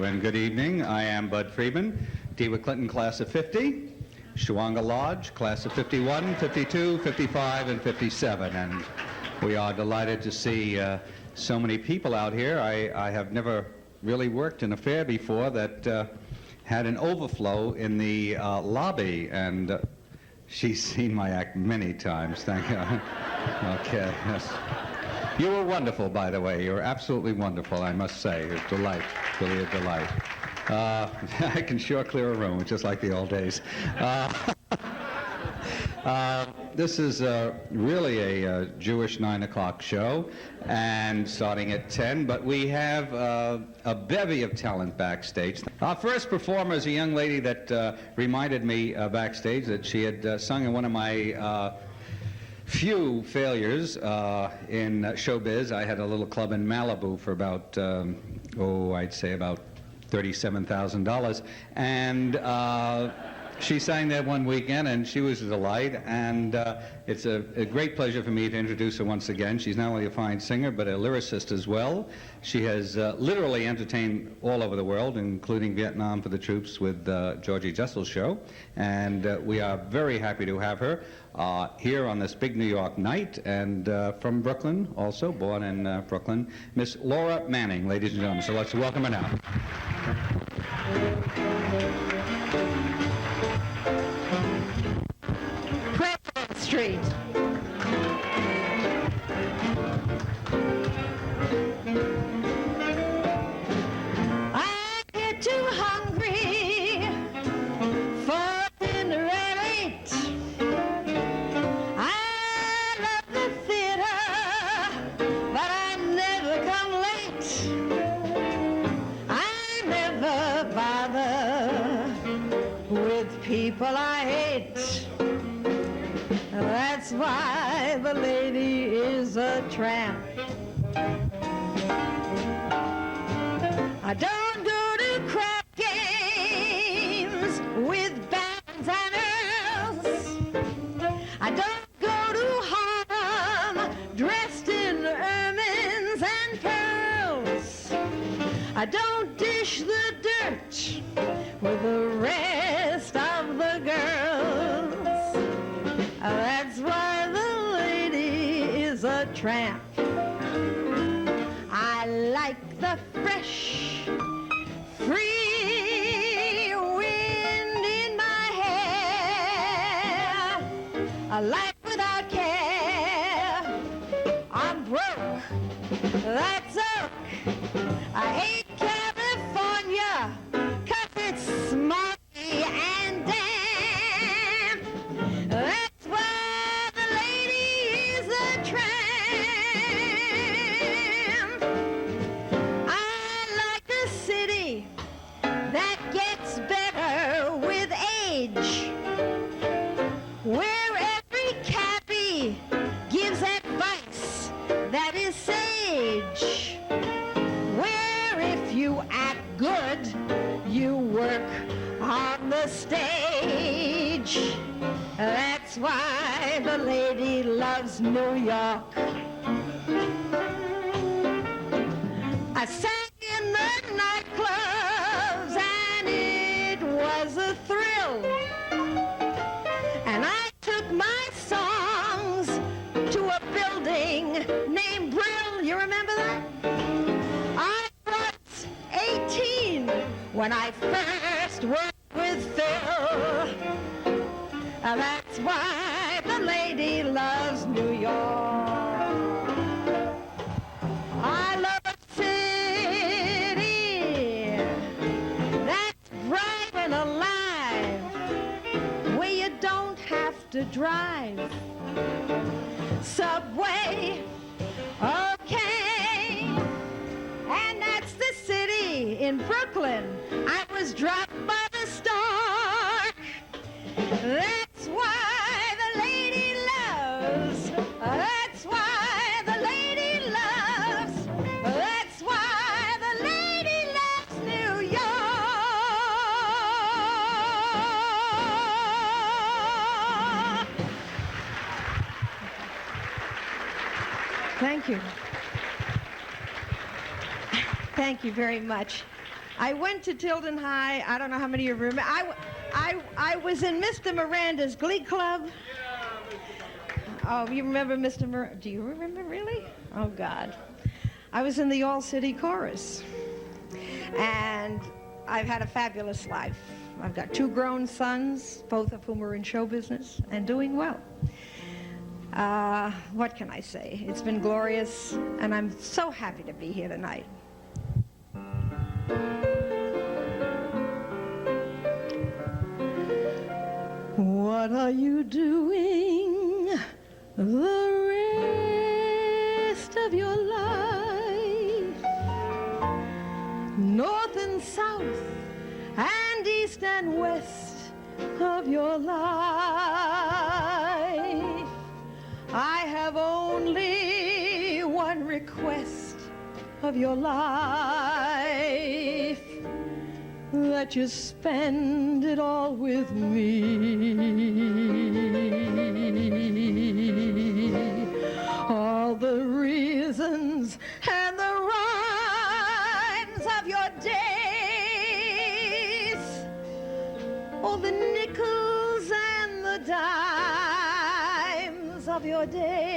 and good evening. I am Bud Friedman, DeWitt Clinton class of 50, Shawanga Lodge class of 51, 52, 55, and 57. And we are delighted to see so many people out here. I have never really worked in a fair before that had an overflow in the lobby, and she's seen my act many times. Thank you. Okay, yes. You were wonderful, by the way. You were absolutely wonderful, I must say. It was a delight, really a delight. I can sure clear a room, just like the old days. This is really a Jewish 9 o'clock show, and starting at 10, but we have a bevy of talent backstage. Our first performer is a young lady that reminded me backstage that she had sung in one of my few failures in showbiz. I had a little club in Malibu for about, I'd say about $37,000, and she sang there one weekend, and she was a delight, and it's a great pleasure for me to introduce her once again. She's not only a fine singer, but a lyricist as well. She has literally entertained all over the world, including Vietnam for the troops with Georgie Jessel's show, and we are very happy to have her here on this big New York night, and from Brooklyn, also born in Brooklyn, Miss Laura Manning, ladies and gentlemen. So let's welcome her now. Street. I get too hungry for dinner at 8. I love the theater, but I never come late. I never bother with people I hate. That's why the lady is a tramp. I don't go to crap games with bands and earls. I don't go to Harlem dressed in ermines and pearls. I don't dish the dirt with the rest of the girls. That's why the lady is a tramp. I like the fresh, free wind in my hair. A life without care. I'm broke. That's oak. I hate California 'cause it's smoky and damp. That's why the lady is a tramp. I like a city that gets better with age, where every cabbie gives advice that is sage, where if you act good, you work on the stage. That's why the lady loves New York. I sang in the nightclubs and it was a thrill. And I took my songs to a building named Brill. You remember that? I was 18 when I first worked with Phil. That's why the lady loves New York. I love a city that's bright and alive, where you don't have to drive. Subway, okay. And that's the city in Brooklyn. I was dropped by the Stark. That's why the lady loves. That's why the lady loves. That's why the lady loves New York. Thank you. Thank you very much. I went to Tilden High. I don't know how many of you remember. I was in Mr. Miranda's Glee Club. Oh, you remember Mr. Miranda? Do you remember, really? Oh, God. I was in the All-City Chorus. And I've had a fabulous life. I've got 2 grown sons, both of whom are in show business and doing well. What can I say? It's been glorious, and I'm so happy to be here tonight. What are you doing the rest of your life? North and south and east and west of your life. I have only one request of your life, that you spend it all with me. All the reasons and the rhymes of your days, all the nickels and the dimes of your days.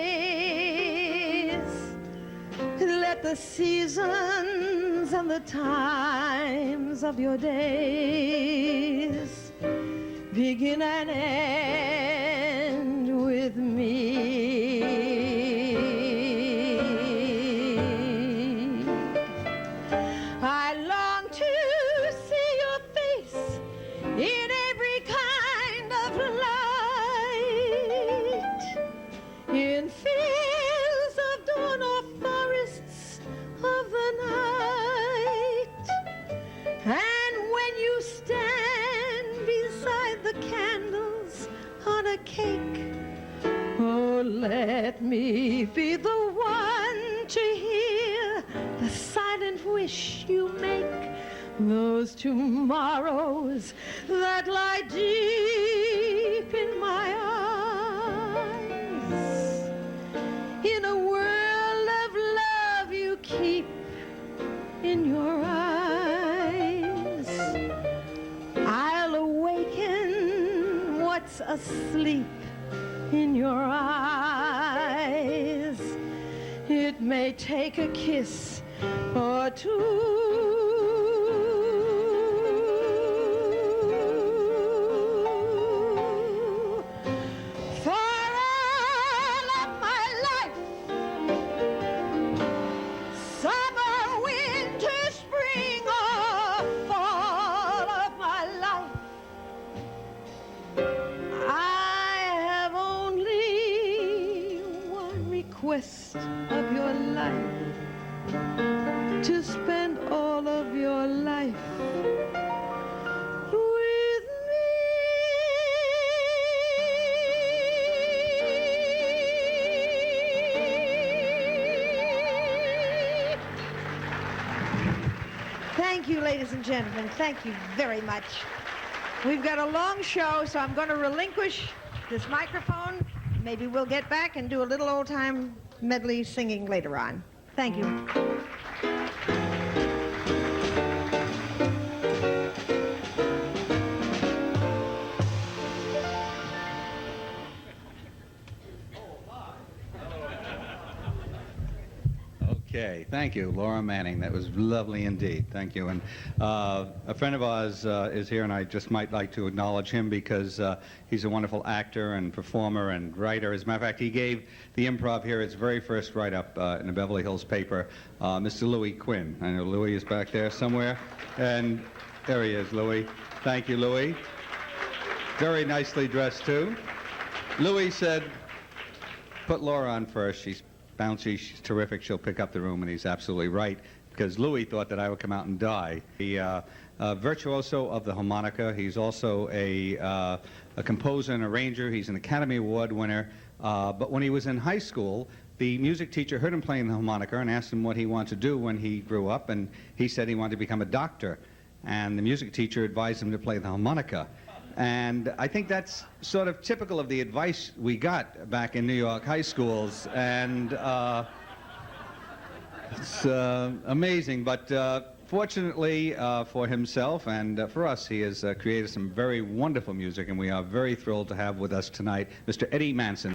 Let the seasons and the times of your days begin and end with me. I long to see your face in every kind of light, in fields of dawn or forests of the night. And when you stand beside the candles on a cake, oh, let me be the one to hear the silent wish you make. Those tomorrows that lie deep in my eyes, in a world of love you keep in your eyes. I'll awaken what's asleep in your eyes. It may take a kiss or two, for all of my life, summer, winter, spring, or fall of my life, I have only one request of your life, to spend all of your life with me. Thank you, ladies and gentlemen. Thank you very much. We've got a long show, so I'm going to relinquish this microphone. Maybe we'll get back and do a little old-time medley singing later on. Thank you. Okay, thank you, Laura Manning. That was lovely indeed. Thank you. And a friend of ours is here, and I just might like to acknowledge him because he's a wonderful actor and performer and writer. As a matter of fact, he gave the improv here its very first write-up in the Beverly Hills paper, Mr. Louis Quinn. I know Louis is back there somewhere. And there he is, Louis. Thank you, Louis. Very nicely dressed, too. Louis said, put Laura on first. She's bouncy, she's terrific, she'll pick up the room, and he's absolutely right, because Louis thought that I would come out and die. The virtuoso of the harmonica, he's also a composer and arranger, he's an Academy Award winner, but when he was in high school, the music teacher heard him playing the harmonica and asked him what he wanted to do when he grew up, and he said he wanted to become a doctor, and the music teacher advised him to play the harmonica. And I think that's sort of typical of the advice we got back in New York high schools, and it's amazing. But Fortunately for himself and for us, he has created some very wonderful music, and we are very thrilled to have with us tonight Mr. Eddie Manson.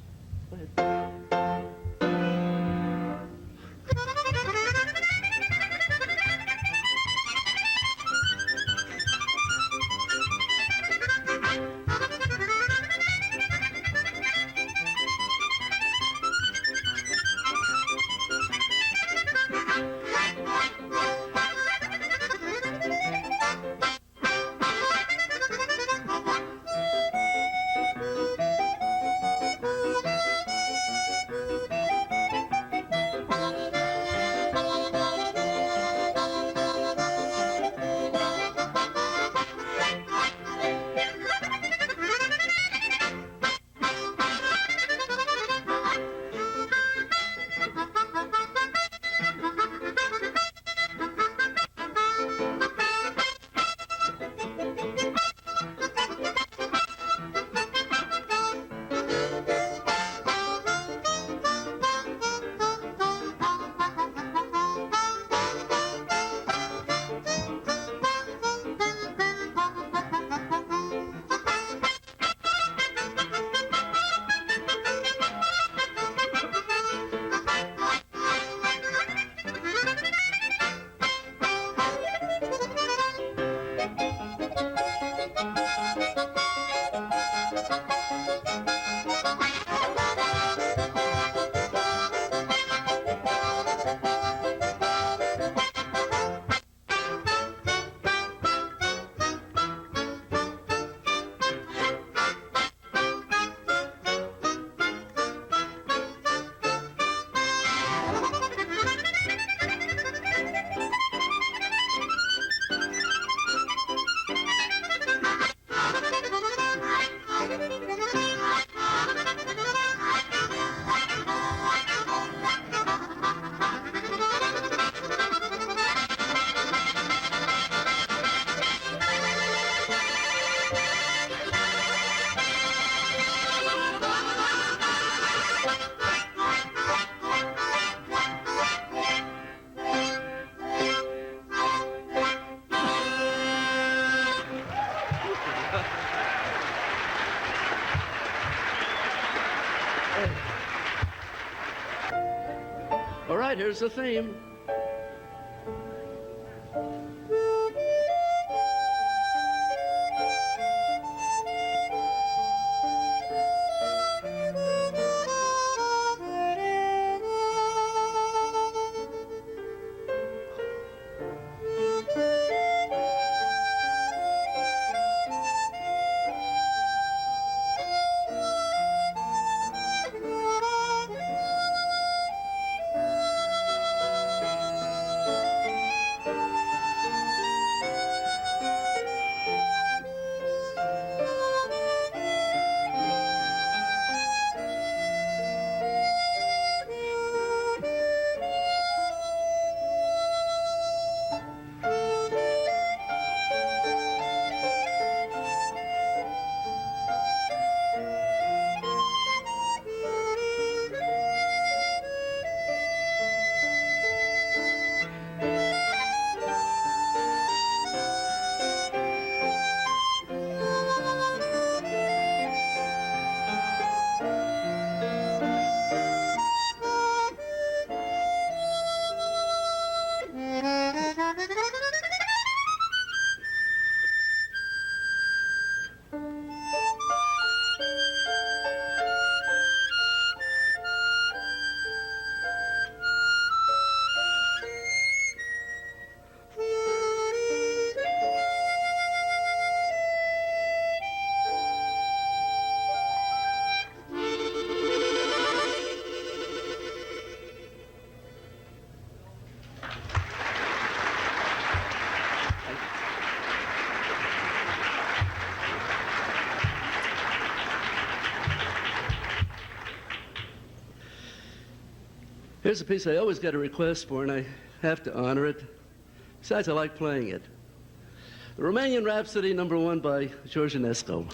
All right, here's the theme. Here's a piece I always get a request for, and I have to honor it. Besides, I like playing it. The Romanian Rhapsody, #1 by George Enescu.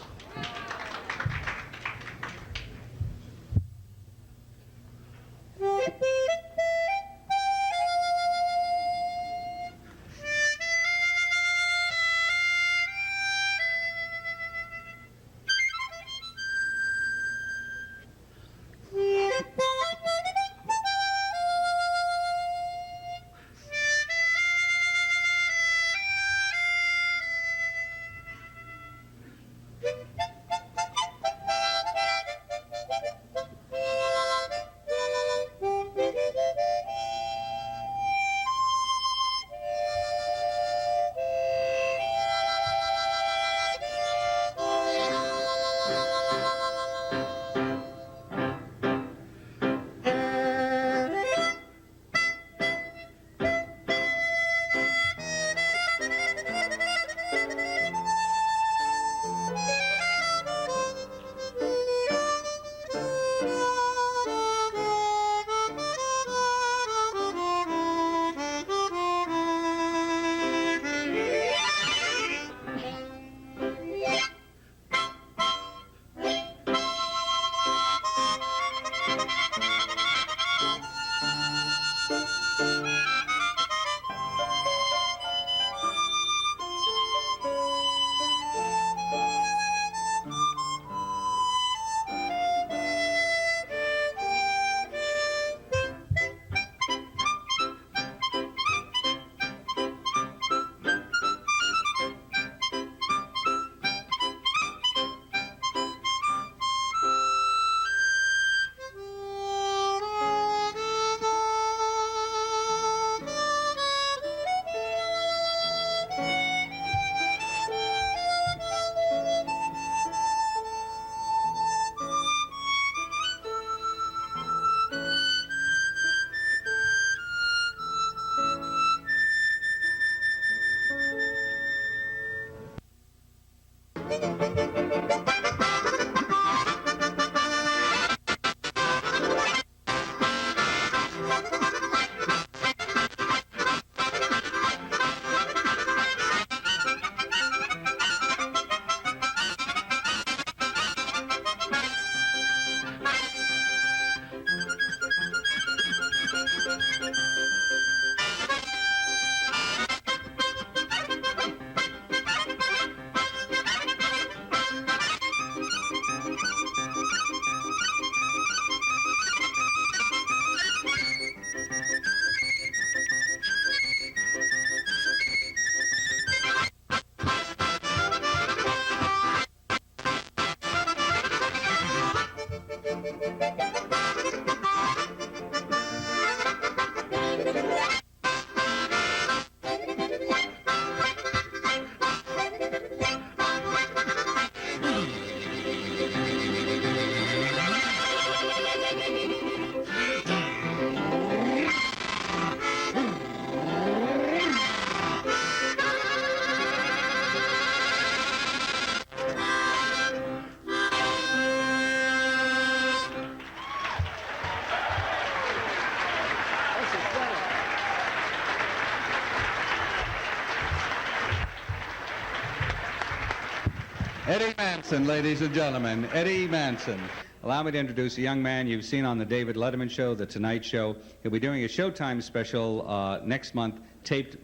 Eddie Manson, ladies and gentlemen, Eddie Manson. Allow me to introduce a young man you've seen on the David Letterman Show, The Tonight Show. He'll be doing a Showtime special next month, taped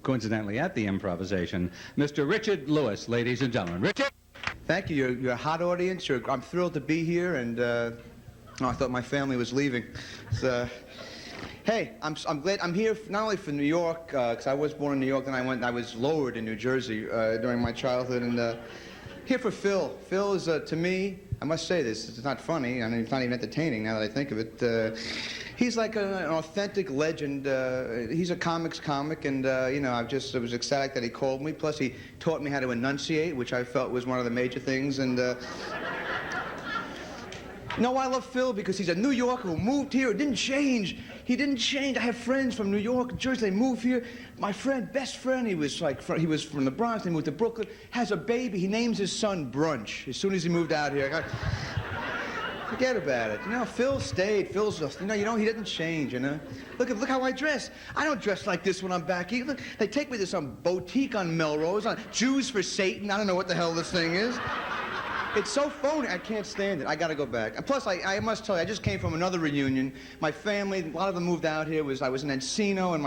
coincidentally at the Improvisation. Mr. Richard Lewis, ladies and gentlemen. Richard? Thank you. You're a hot audience. I'm thrilled to be here, and I thought my family was leaving. So, hey, I'm glad I'm here not only for New York, because I was born in New York, then I was lowered in New Jersey during my childhood, and here for Phil. Phil is, to me, I must say this, it's not funny, and it's not even entertaining now that I think of it. He's like an authentic legend. He's a comics comic, and, you know, I was ecstatic that he called me. Plus, he taught me how to enunciate, which I felt was one of the major things, and... You know why I love Phil? Because he's a New Yorker who moved here. It didn't change. He didn't change. I have friends from New York, Jersey. They moved here. My friend, best friend, he was from the Bronx. They moved to Brooklyn. Has a baby. He names his son Brunch as soon as he moved out here. Forget about it. You know, Phil stayed. Phil's just, you know, he didn't change, you know. Look how I dress. I don't dress like this when I'm back here. Look, they take me to some boutique on Melrose, on Jews for Satan. I don't know what the hell this thing is. It's so phony. I can't stand it. I got to go back. And plus, I must tell you, I just came from another reunion. My family, a lot of them moved out here. I was in Encino, and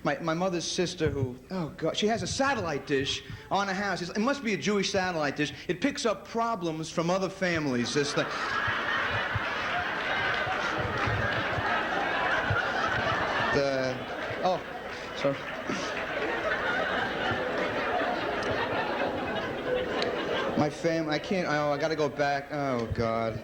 my mother's sister, who, oh God, she has a satellite dish on a house. It must be a Jewish satellite dish. It picks up problems from other families. This thing. Oh, sorry. My family, I gotta go back. Oh, God.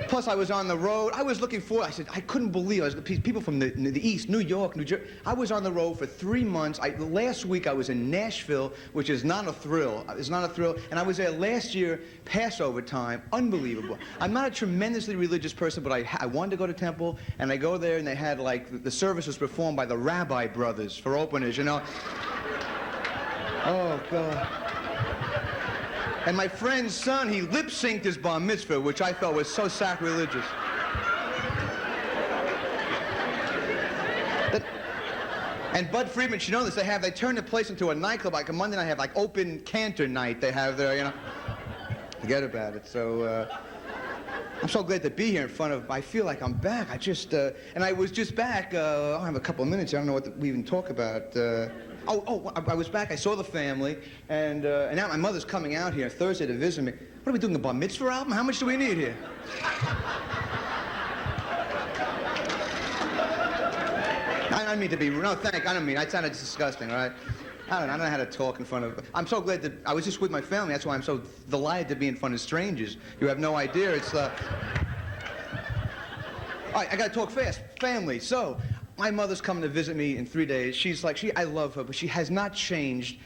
Plus, I was on the road. I was looking forward. I couldn't believe people from the East, New York, New Jersey. I was on the road for 3 months. Last week, I was in Nashville, which is not a thrill. It's not a thrill. And I was there last year, Passover time. Unbelievable. I'm not a tremendously religious person, but I wanted to go to temple, and I go there, and they had, like, the service was performed by the Rabbi brothers for openers, you know. Oh, God. And my friend's son, he lip-synced his bar mitzvah, which I thought was so sacrilegious. And Bud Friedman should know this. They turned the place into a nightclub. Like a Monday night, have like open cantor night. They have there, you know. Forget about it. So I'm so glad to be here in front of. I feel like I'm back. And I was just back. I have a couple of minutes. I don't know what we even talk about. I was back. I saw the family, and now my mother's coming out here Thursday to visit me. What are we doing, a bar mitzvah album? How much do we need here? I don't mean to be rude. No, I don't mean. I sounded disgusting, all right? I don't know how to talk in front of. I'm so glad that I was just with my family. That's why I'm so delighted to be in front of strangers. You have no idea. It's. All right, I gotta talk fast. Family. So. My mother's coming to visit me in 3 days. She's like, I love her, but she has not changed.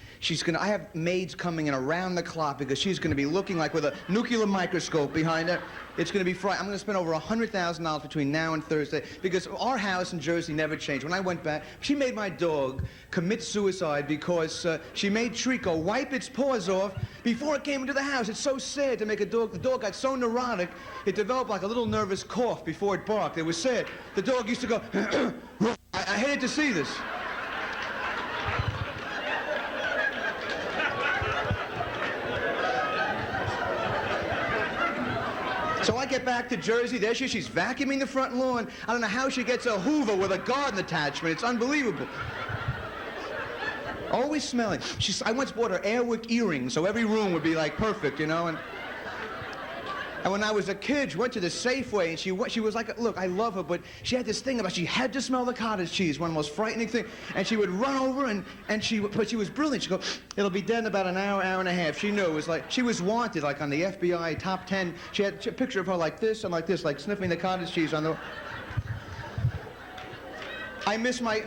I have maids coming in around the clock because she's gonna be looking like with a nuclear microscope behind her. It's going to be Friday. I'm going to spend over $100,000 between now and Thursday because our house in Jersey never changed. When I went back, she made my dog commit suicide because she made Trico wipe its paws off before it came into the house. It's so sad to make a dog. The dog got so neurotic, it developed like a little nervous cough before it barked. It was sad. The dog used to go, I hated to see this. So I get back to Jersey, there she's vacuuming the front lawn. I don't know how she gets a Hoover with a garden attachment. It's unbelievable. Always smelling. I once bought her Airwick earrings, so every room would be like perfect, you know. And when I was a kid, she went to the Safeway, and she was like, look, I love her, but she had this thing about she had to smell the cottage cheese, one of the most frightening things. And she would run over, but she was brilliant. She'd go, it'll be dead in about an hour, hour and a half. She knew. It was like, she was wanted, like on the FBI top 10. She had a picture of her like this and like this, like sniffing the cottage cheese on the... I miss my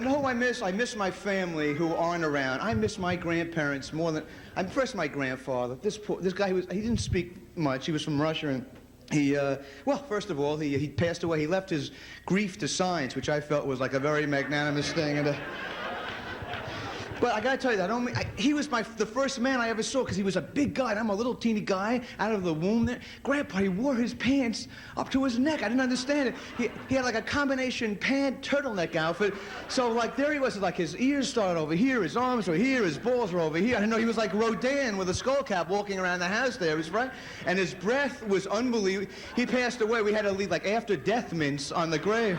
family who aren't around. I miss my grandparents more than, first my grandfather. This guy, he didn't speak much. He was from Russia, and well, first of all, he passed away. He left his grief to science, which I felt was like a very magnanimous thing. And, but I gotta tell you that he was the first man I ever saw because he was a big guy and I'm a little teeny guy out of the womb there. Grandpa, he wore his pants up to his neck. I didn't understand it. He had like a combination pant turtleneck outfit. So like there he was, like his ears started over here, his arms were here, his balls were over here. I didn't know he was like Rodin with a skull cap walking around the house there. He was right. And his breath was unbelievable. He passed away. We had to leave like after death mints on the grave.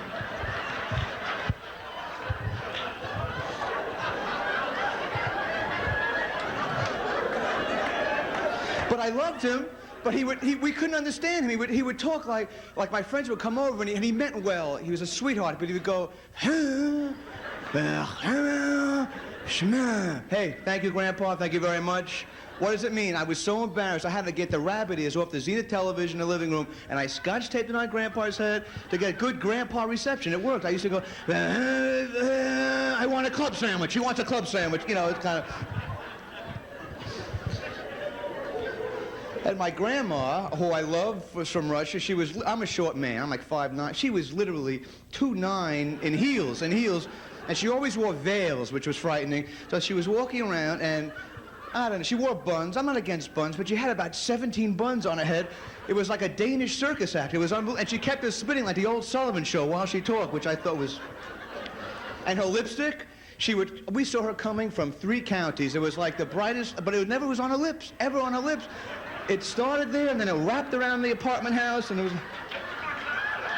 But I loved him, but we couldn't understand him. He would talk like my friends would come over, and he meant well. He was a sweetheart, but he would go, hey, thank you, Grandpa, thank you very much. What does it mean? I was so embarrassed. I had to get the rabbit ears off the Zenith television in the living room, and I scotch taped it on Grandpa's head to get good Grandpa reception. It worked. I used to go, I want a club sandwich. He wants a club sandwich. You know, it's kind of... And my grandma, who I love, was from Russia. I'm a short man. I'm like 5'9". She was literally 2'9" in heels, and she always wore veils, which was frightening. So she was walking around, and I don't know, she wore buns. I'm not against buns, but she had about 17 buns on her head. It was like a Danish circus act. It was unbelievable. And she kept us spinning like the old Sullivan Show while she talked, which I thought was... And her lipstick, we saw her coming from 3 counties. It was like the brightest, but it never was on her lips, ever on her lips. It started there, and then it wrapped around the apartment house, and it was...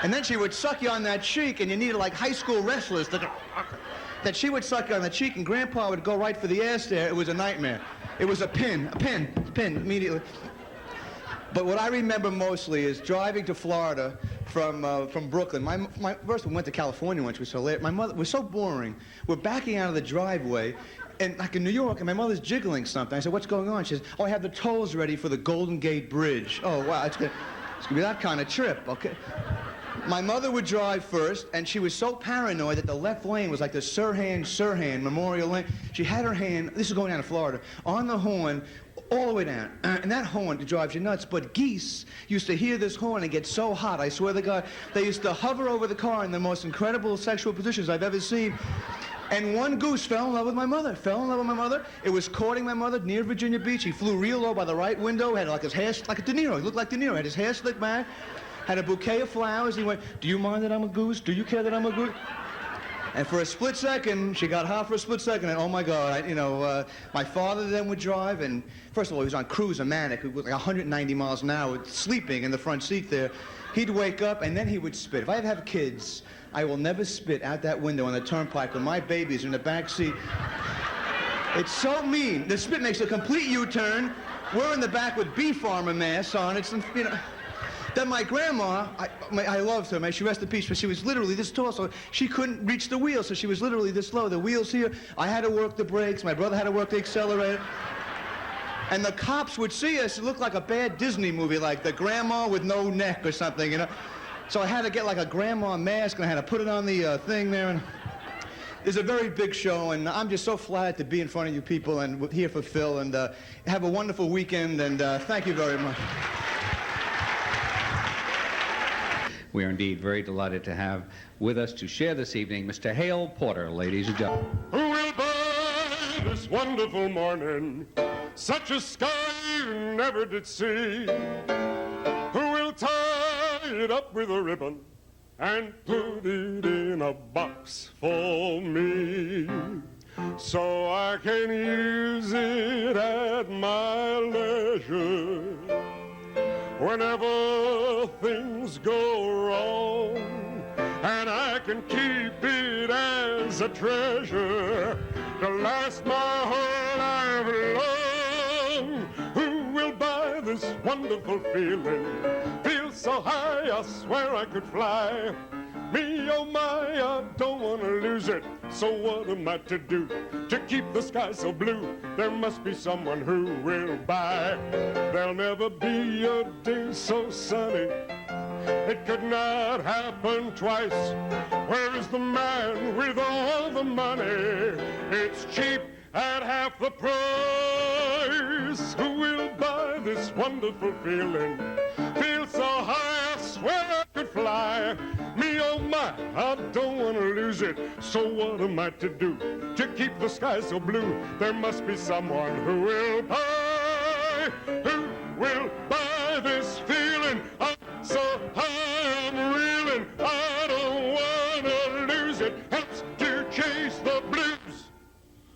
And then she would suck you on that cheek, and you needed like high school wrestlers that she would suck you on the cheek, and Grandpa would go right for the ass there. It was a nightmare. It was a pin immediately. But what I remember mostly is driving to Florida from Brooklyn. My first one went to California once. We was so late. My mother was so boring. We're backing out of the driveway, and like in New York, and my mother's jiggling something. I said, "What's going on?" She says, "Oh, I have the tolls ready for the Golden Gate Bridge." Oh, wow, it's gonna be that kind of trip, okay? My mother would drive first, and she was so paranoid that the left lane was like the Sirhan Memorial Lane. She had her hand, this is going down to Florida, on the horn all the way down. And that horn drives you nuts. But geese used to hear this horn and get so hot, I swear to God, they used to hover over the car in the most incredible sexual positions I've ever seen. And one goose fell in love with my mother, It was courting my mother near Virginia Beach. He flew real low by the right window, had like his hair, like a De Niro. He looked like De Niro, had his hair slicked back, had a bouquet of flowers. He went, "Do you mind that I'm a goose? Do you care that I'm a goose?" And for a split second, she got hot for a split second, and oh my God, my father then would drive, and first of all, he was on Cruise-O-Matic, who was like 190 miles an hour, sleeping in the front seat there. He'd wake up, and then he would spit. If I ever have kids, I will never spit out that window on the turnpike when my baby's in the back seat. It's so mean. The spit makes a complete U-turn. We're in the back with bee farmer masks on. It's, Then my grandma, I loved her, may she rest in peace, but she was literally this tall, so she couldn't reach the wheel, so she was literally this low. The wheel's here. I had to work the brakes. My brother had to work the accelerator. And the cops would see us. It looked like a bad Disney movie, like the grandma with no neck or something, So I had to get like a grandma mask, and I had to put it on the thing there. And it's a very big show, and I'm just so flattered to be in front of you people and here for Phil. And have a wonderful weekend, and thank you very much. We are indeed very delighted to have with us to share this evening Mr. Hale Porter, ladies and gentlemen. Who will buy this wonderful morning such a sky you never did see? Who will tie it up with a ribbon and put it in a box for me, so I can use it at my leisure whenever things go wrong, and I can keep it as a treasure to last my whole life long. Who will buy this wonderful feeling? Feel so high, I swear I could fly. Me, oh my, I don't want to lose it. So what am I to do to keep the sky so blue? There must be someone who will buy. There'll never be a day so sunny it could not happen twice. Where is the man with all the money? It's cheap at half the price. Who will buy this wonderful feeling? Feel so high, I swear I could fly. Me, oh my, I don't want to lose it. So what am I to do to keep the sky so blue? There must be someone who will buy. Who will buy this feeling? I'm so high, I'm reeling. I don't want to lose it. Helps to chase the blues.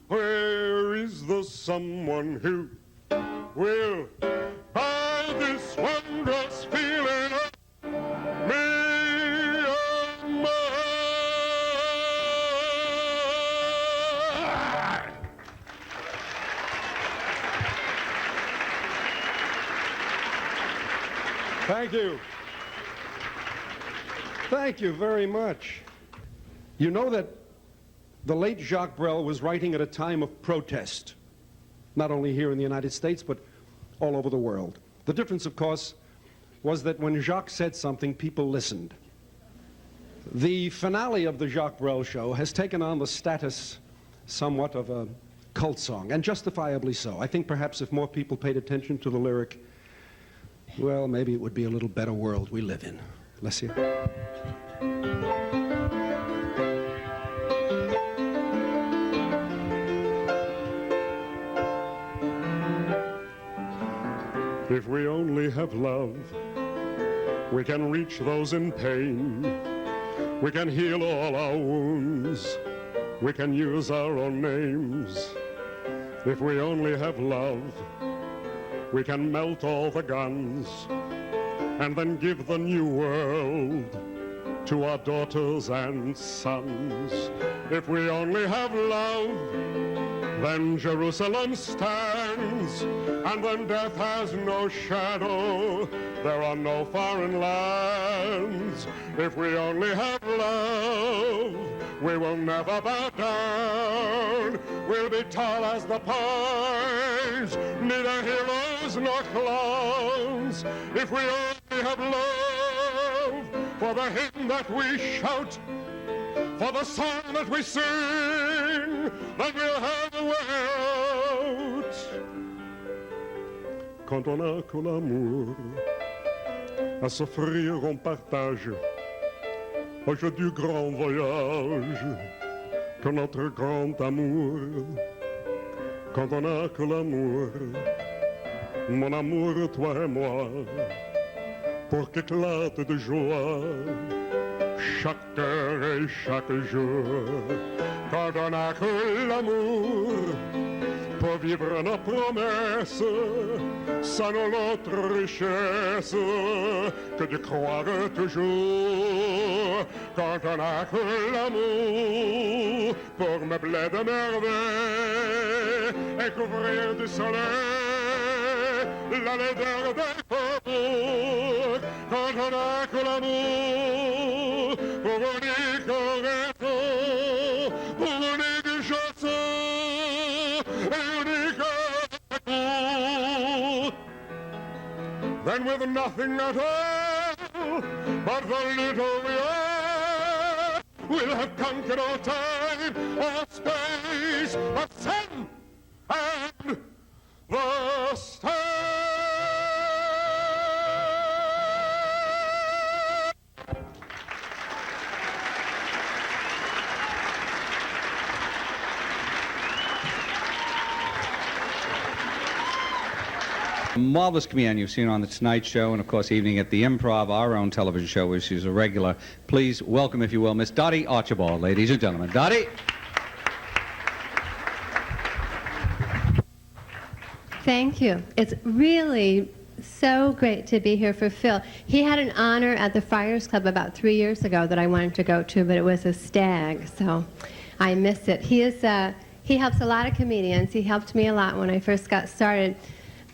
Where is the someone who will buy this wondrous feeling of me? Thank you. Thank you very much. You know that the late Jacques Brel was writing at a time of protest, not only here in the United States, but all over the world. The difference, of course, was that when Jacques said something, people listened. The finale of the Jacques Brel show has taken on the status somewhat of a cult song, and justifiably so. I think perhaps if more people paid attention to the lyric, well, maybe it would be a little better world we live in. Bless you. If we only have love, we can reach those in pain. We can heal all our wounds. We can use our own names. If we only have love, we can melt all the guns and then give the new world to our daughters and sons. If we only have love, then Jerusalem stands, and then death has no shadow. There are no foreign lands. If we only have love, we will never bow down. We'll be tall as the pines, neither heroes nor clowns. If we only have love for the hymn that we shout, for the song that we sing, then we'll have a way out. Quand on a que l'amour, à s'offrir on partage. Au jeu du grand voyage, que notre grand amour. Quand on a que l'amour, mon amour, toi et moi, pour qu'éclate de joie chaque heure et chaque jour. Quand on a que l'amour, pour vivre nos promesses, sans l'autre richesse que de croire toujours. Quand on a que l'amour, pour meubler de merveilles et couvrir du soleil la laideur des faubourgs. Quand on a que l'amour, pour unique raison, pour unique chanson et unique amour. Then with nothing at all but the little we are, we'll have conquered all time, all space, the sun and the stars. A marvelous comedian you've seen on The Tonight Show and, of course, Evening at the Improv, our own television show where she's a regular. Please welcome, if you will, Miss Dottie Archibald, ladies and gentlemen. Dottie. Thank you. It's really so great to be here for Phil. He had an honor at the Friars Club about 3 years ago that I wanted to go to, but it was a stag, so I miss it. He helps a lot of comedians. He helped me a lot when I first got started.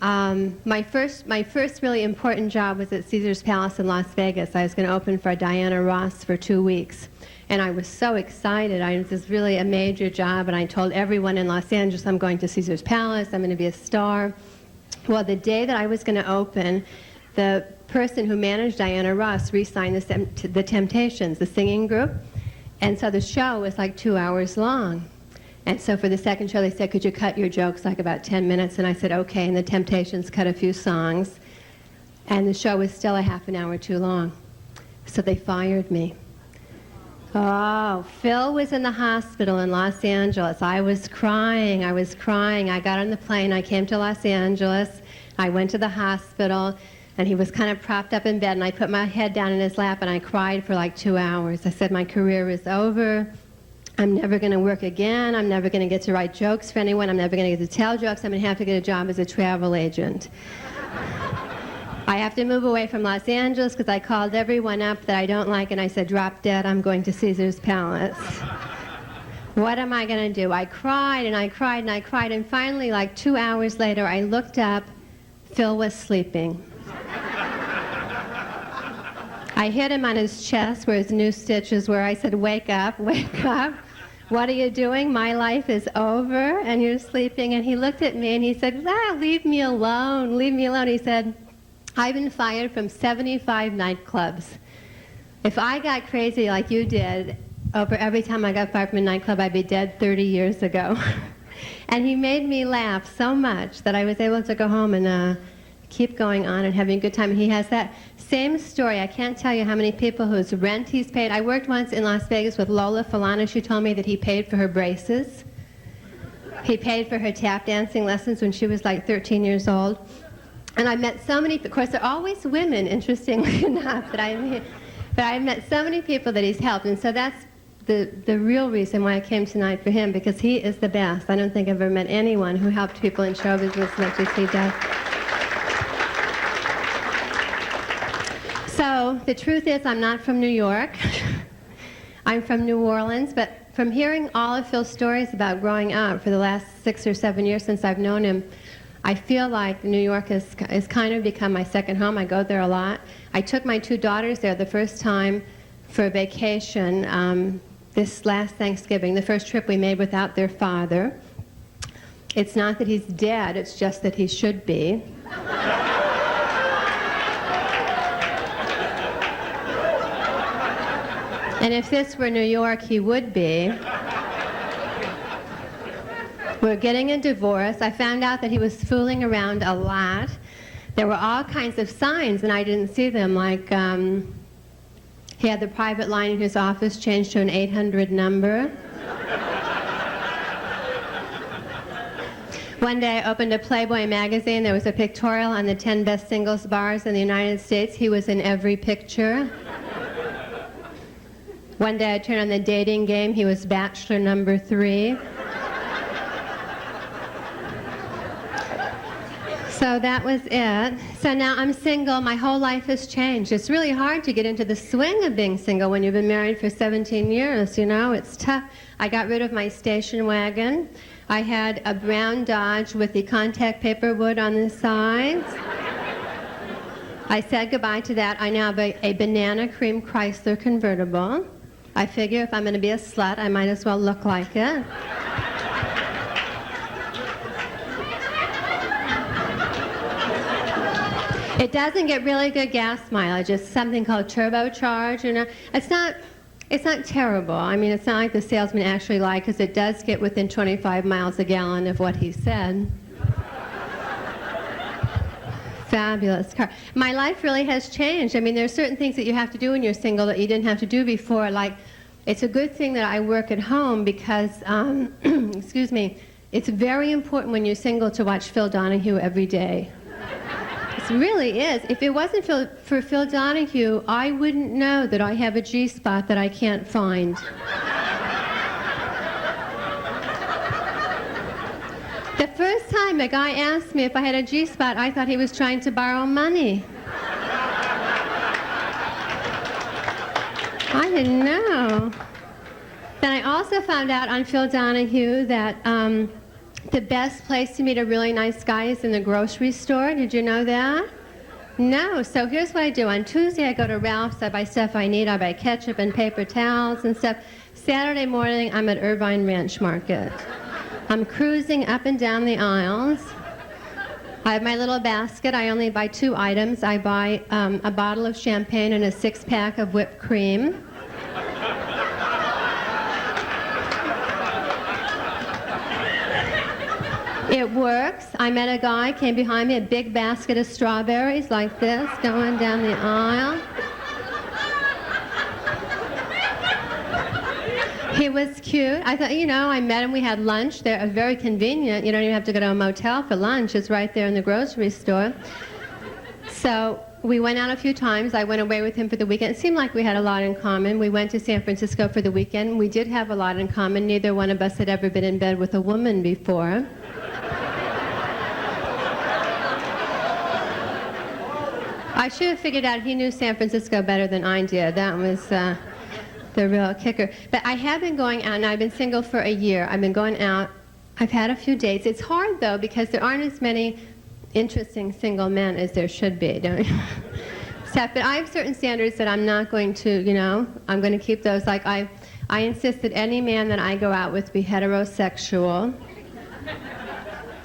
My first really important job was at Caesar's Palace in Las Vegas. I was going to open for Diana Ross for 2 weeks. And I was so excited. It was really a major job, and I told everyone in Los Angeles, I'm going to Caesar's Palace, I'm going to be a star. Well, the day that I was going to open, the person who managed Diana Ross re-signed the Temptations, the singing group. And so the show was like 2 hours long. And so for the second show, they said, could you cut your jokes like about 10 minutes? And I said, okay. And the Temptations cut a few songs. And the show was still a half an hour too long. So they fired me. Oh, Phil was in the hospital in Los Angeles. I was crying. I got on the plane. I came to Los Angeles. I went to the hospital, and he was kind of propped up in bed, and I put my head down in his lap, and I cried for like 2 hours. I said, my career is over. I'm never going to work again. I'm never going to get to write jokes for anyone. I'm never going to get to tell jokes. I'm going to have to get a job as a travel agent. I have to move away from Los Angeles because I called everyone up that I don't like, and I said, drop dead, I'm going to Caesar's Palace. What am I going to do? I cried, and I cried, and I cried, and finally, like 2 hours later, I looked up. Phil was sleeping. I hit him on his chest where his new stitches were. I said, wake up, wake up. What are you doing? My life is over, and you're sleeping. And he looked at me, and he said, leave me alone, leave me alone. He said, I've been fired from 75 nightclubs. If I got crazy like you did over every time I got fired from a nightclub, I'd be dead 30 years ago. And he made me laugh so much that I was able to go home and keep going on and having a good time. And he has that same story. I can't tell you how many people whose rent he's paid. I worked once in Las Vegas with Lola Falana. She told me that he paid for her braces. He paid for her tap dancing lessons when she was like 13 years old. And I met so many, of course, they're always women, interestingly enough, but I've met so many people that he's helped. And so that's the real reason why I came tonight for him, because he is the best. I don't think I've ever met anyone who helped people in show business as much as he does. So the truth is, I'm not from New York. I'm from New Orleans, but from hearing all of Phil's stories about growing up for the last 6 or 7 years since I've known him, I feel like New York has kind of become my second home. I go there a lot. I took my 2 daughters there the first time for a vacation this last Thanksgiving, the first trip we made without their father. It's not that he's dead, it's just that he should be. And if this were New York, he would be. We're getting a divorce. I found out that he was fooling around a lot. There were all kinds of signs, and I didn't see them, like he had the private line in his office changed to an 800 number. One day I opened a Playboy magazine. There was a pictorial on the 10 best singles bars in the United States. He was in every picture. One day I turned on the dating game. He was bachelor number 3. So that was it. So now I'm single. My whole life has changed. It's really hard to get into the swing of being single when you've been married for 17 years, you know? It's tough. I got rid of my station wagon. I had a brown Dodge with the contact paper wood on the sides. I said goodbye to that. I now have a banana cream Chrysler convertible. I figure if I'm going to be a slut, I might as well look like it. It doesn't get really good gas mileage. It's something called turbocharged. You know, it's not terrible. I mean, it's not like the salesman actually lied, because it does get within 25 miles a gallon of what he said. Fabulous car. My life really has changed. I mean, there are certain things that you have to do when you're single that you didn't have to do before. Like, it's a good thing that I work at home because, excuse me, it's very important when you're single to watch Phil Donahue every day. It really is. If it wasn't for Phil Donahue, I wouldn't know that I have a G-spot that I can't find. The first time a guy asked me if I had a G-spot, I thought he was trying to borrow money. I didn't know. Then I also found out on Phil Donahue that the best place to meet a really nice guy is in the grocery store. Did you know that? No. So here's what I do. On Tuesday, I go to Ralph's. I buy stuff I need. I buy ketchup and paper towels and stuff. Saturday morning, I'm at Irvine Ranch Market. I'm cruising up and down the aisles. I have my little basket. I only buy 2 items. I buy a bottle of champagne and a 6-pack of whipped cream. It works. I met a guy, came behind me, a big basket of strawberries like this, going down the aisle. He was cute. I thought, I met him. We had lunch. They're very convenient. You don't even have to go to a motel for lunch. It's right there in the grocery store. So we went out a few times. I went away with him for the weekend. It seemed like we had a lot in common. We went to San Francisco for the weekend. We did have a lot in common. Neither one of us had ever been in bed with a woman before. I should have figured out he knew San Francisco better than I did. That was the real kicker. But I have been going out, and I've been single for a year. I've been going out. I've had a few dates. It's hard, though, because there aren't as many interesting single men as there should be, don't you? But I have certain standards that I'm not going to, I'm going to keep those. Like, I insist that any man that I go out with be heterosexual,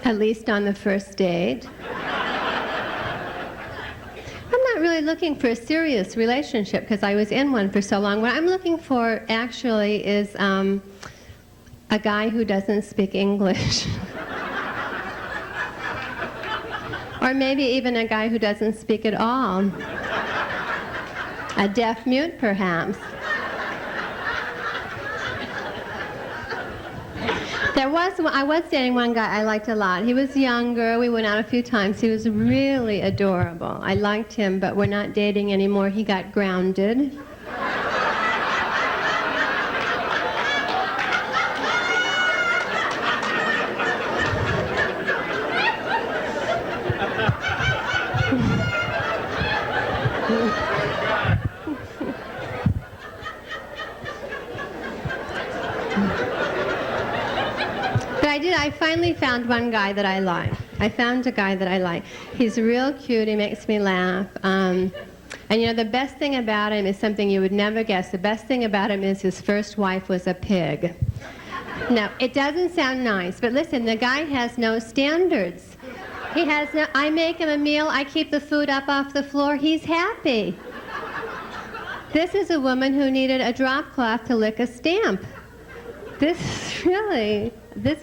at least on the first date. I'm not really looking for a serious relationship because I was in one for so long. What I'm looking for actually is a guy who doesn't speak English. Or maybe even a guy who doesn't speak at all. A deaf mute, perhaps. I was dating one guy I liked a lot. He was younger. We went out a few times. He was really adorable. I liked him, but we're not dating anymore. He got grounded. I finally found one guy that I like. I found a guy that I like. He's real cute. He makes me laugh. And the best thing about him is something you would never guess. The best thing about him is his first wife was a pig. No, it doesn't sound nice, but listen, the guy has no standards. He has no, I make him a meal. I keep the food up off the floor. He's happy. This is a woman who needed a drop cloth to lick a stamp. This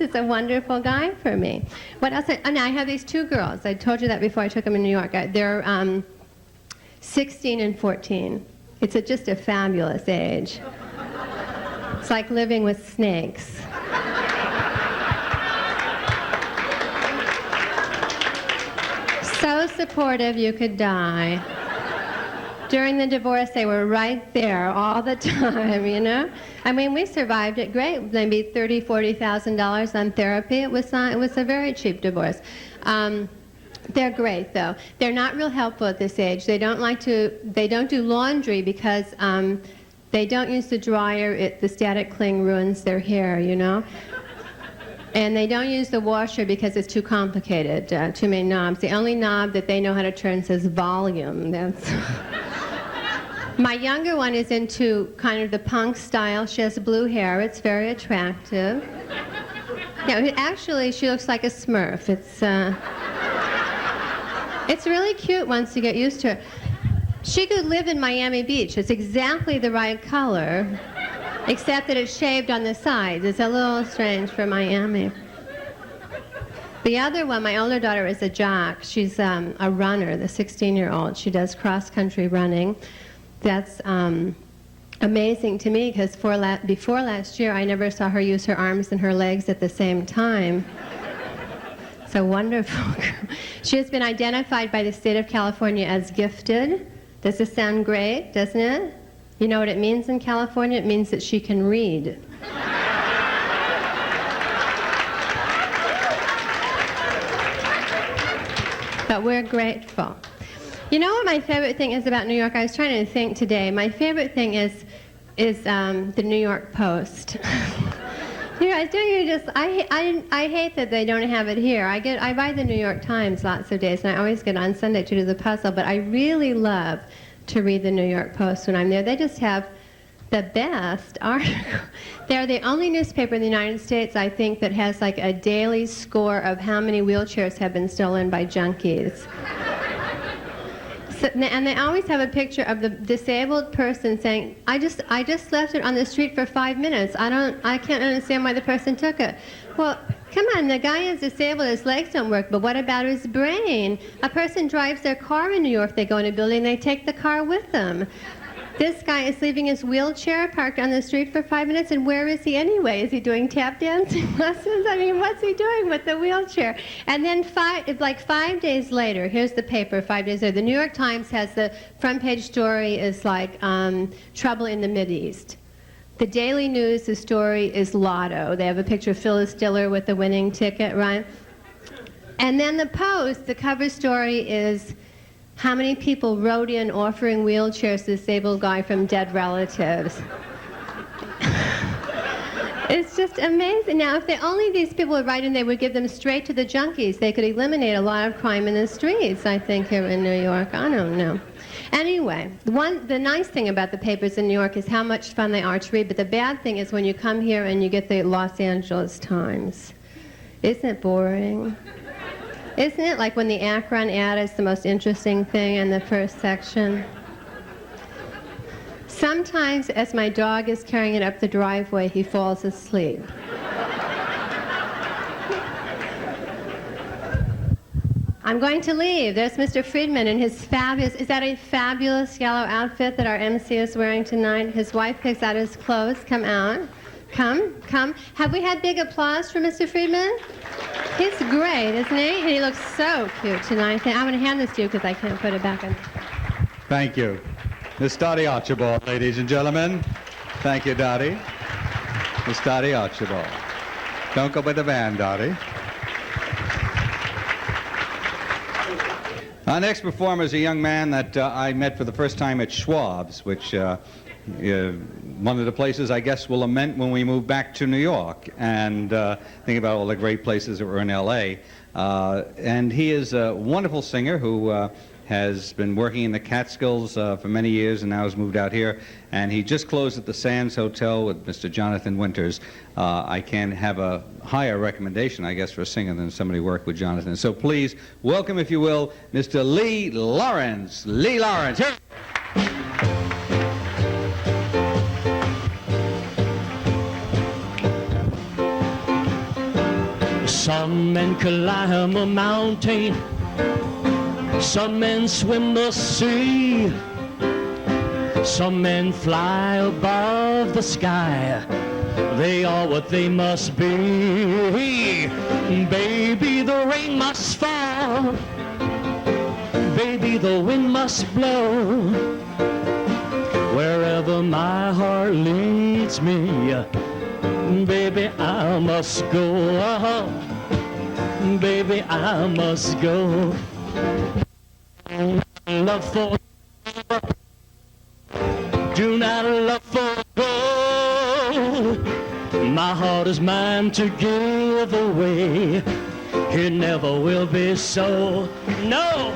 is a wonderful guy for me. What else? I have these 2 girls. I told you that before I took them in New York. They're 16 and 14. It's just a fabulous age. It's like living with snakes. So supportive you could die. During the divorce, they were right there all the time, I mean, we survived it great. Maybe $30,000, $40,000 on therapy. It was a very cheap divorce. They're great, though. They're not real helpful at this age. They don't do laundry because they don't use the dryer. The static cling ruins their hair, And they don't use the washer because it's too complicated, too many knobs. The only knob that they know how to turn says volume. That's... My younger one is into kind of the punk style. She has blue hair. It's very attractive. Yeah, actually, she looks like a Smurf. It's really cute once you get used to her. She could live in Miami Beach. It's exactly the right color, except that it's shaved on the sides. It's a little strange for Miami. The other one, my older daughter, is a jock. She's a runner, the 16-year-old. She does cross-country running. That's amazing to me because before last year, I never saw her use her arms and her legs at the same time. So wonderful. She has been identified by the state of California as gifted. Does this sound great, doesn't it? You know what it means in California? It means that she can read. But we're grateful. You know what my favorite thing is about New York? I was trying to think today. My favorite thing is the New York Post. You know, I hate that they don't have it here. I buy the New York Times lots of days, and I always get on Sunday to do the puzzle, but I really love to read the New York Post when I'm there. They just have the best article. They're the only newspaper in the United States, I think, that has like a daily score of how many wheelchairs have been stolen by junkies. So, and they always have a picture of the disabled person saying, I just left it on the street for 5 minutes. I can't understand why the person took it. Well, come on, the guy is disabled, his legs don't work, but what about his brain? A person drives their car in New York, they go in a building, they take the car with them. This guy is leaving his wheelchair parked on the street for 5 minutes, and where is he anyway? Is he doing tap dancing lessons? I mean, what's he doing with the wheelchair? And then 5 days later, here's the paper, 5 days later, the New York Times has the front page story is like trouble in the Mideast. The Daily News, the story is lotto. They have a picture of Phyllis Diller with the winning ticket, right? And then the Post, the cover story is how many people wrote in offering wheelchairs to this disabled guy from dead relatives. It's just amazing. Now, if only these people would write in, they would give them straight to the junkies. They could eliminate a lot of crime in the streets, I think, here in New York. I don't know. Anyway, the nice thing about the papers in New York is how much fun they are to read, but the bad thing is when you come here and you get the Los Angeles Times. Isn't it boring? Isn't it like when the Akron ad is the most interesting thing in the first section? Sometimes, as my dog is carrying it up the driveway, he falls asleep. I'm going to leave. There's Mr. Friedman in his fabulous, is that a fabulous yellow outfit that our MC is wearing tonight? His wife picks out his clothes. Come out. Come. Have we had big applause for Mr. Friedman? He's great, isn't he? And he looks so cute tonight. I'm going to hand this to you because I can't put it back on. Thank you. Miss Dottie Archibald, ladies and gentlemen. Thank you, Dottie. Miss Dottie Archibald. Don't go by the van, Dottie. Our next performer is a young man that I met for the first time at Schwab's, which one of the places I guess we'll lament when we move back to New York and think about all the great places that were in L.A. And he is a wonderful singer who has been working in the Catskills for many years and now has moved out here. And he just closed at the Sands Hotel with Mr. Jonathan Winters. I can't have a higher recommendation, I guess, for a singer than somebody who worked with Jonathan. So please welcome, if you will, Mr. Lee Lawrence. Lee Lawrence. Here. Some men climb a mountain, some men swim the sea, some men fly above the sky. They are what they must be. Baby, the rain must fall. Baby, the wind must blow. Wherever my heart leads me, baby, I must go. Baby, I must go. Love for do not love for gold. My heart is mine to give away. It never will be so. No,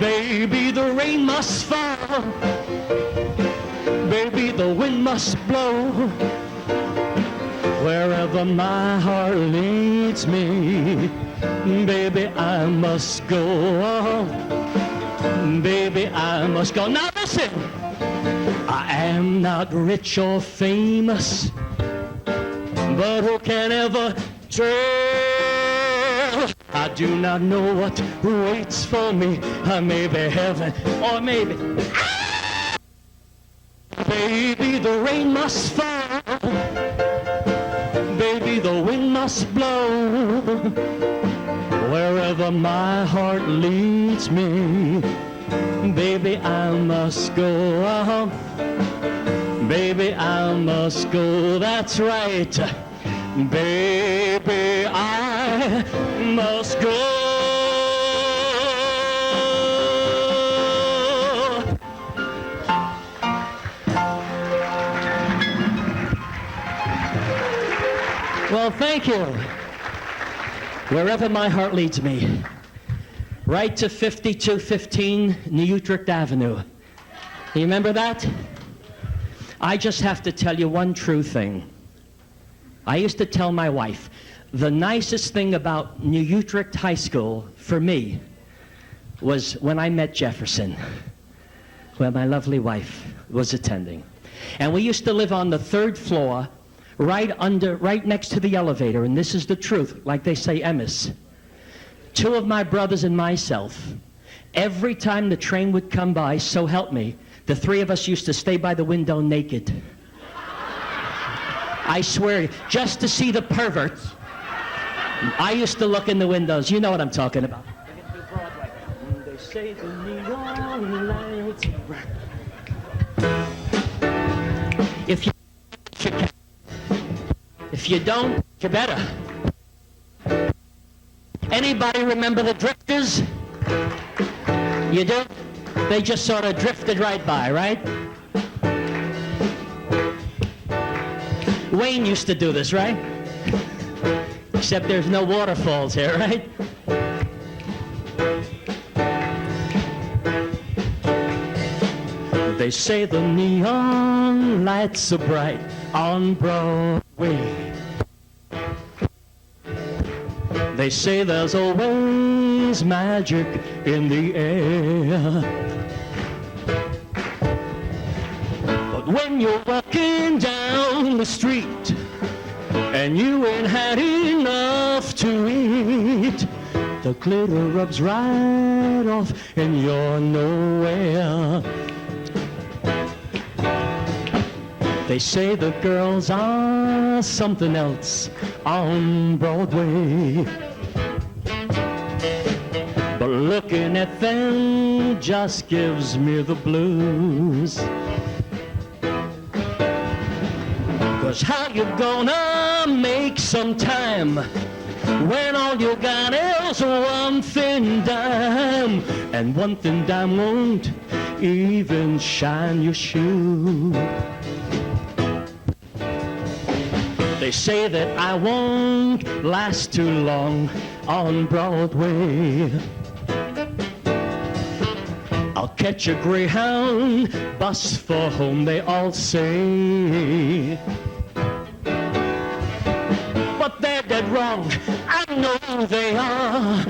baby, the rain must fall. Baby, the wind must blow. Wherever my heart leads me, baby, I must go. Baby, I must go. Now listen, I am not rich or famous, but who can ever tell? I do not know what waits for me. Maybe heaven or maybe baby, the rain must fall. Baby, the wind must blow. Wherever my heart leads me, baby, I must go. Baby, I must go, that's right. Baby, I must go. Well, thank you. Wherever my heart leads me. Right to 5215 New Utrecht Avenue. You remember that? I just have to tell you one true thing. I used to tell my wife, the nicest thing about New Utrecht High School for me was when I met Jefferson, where my lovely wife was attending. And we used to live on the 3rd floor, right next to the elevator, and this is the truth, like they say, Emmis. 2 of my brothers and myself, every time the train would come by, so help me, the 3 of us used to stay by the window naked. I swear, just to see the perverts. I used to look in the windows. You know what I'm talking about. They say the neon lights. If you don't, you better. Anybody remember the Drifters? You do? They just sort of drifted right by, right? Wayne used to do this, right? Except there's no waterfalls here, right? They say the neon lights are bright on Broadway. They say there's always magic in the air. But when you're walking down the street and you ain't had enough to eat, the glitter rubs right off and you're nowhere. They say the girls are something else on Broadway. But looking at them just gives me the blues. 'Cause how you gonna make some time when all you got is one thin dime, and one thin dime won't even shine your shoe? They say that I won't last too long on Broadway. I'll catch a Greyhound bus for home, they all say. But they're dead wrong, I know they are,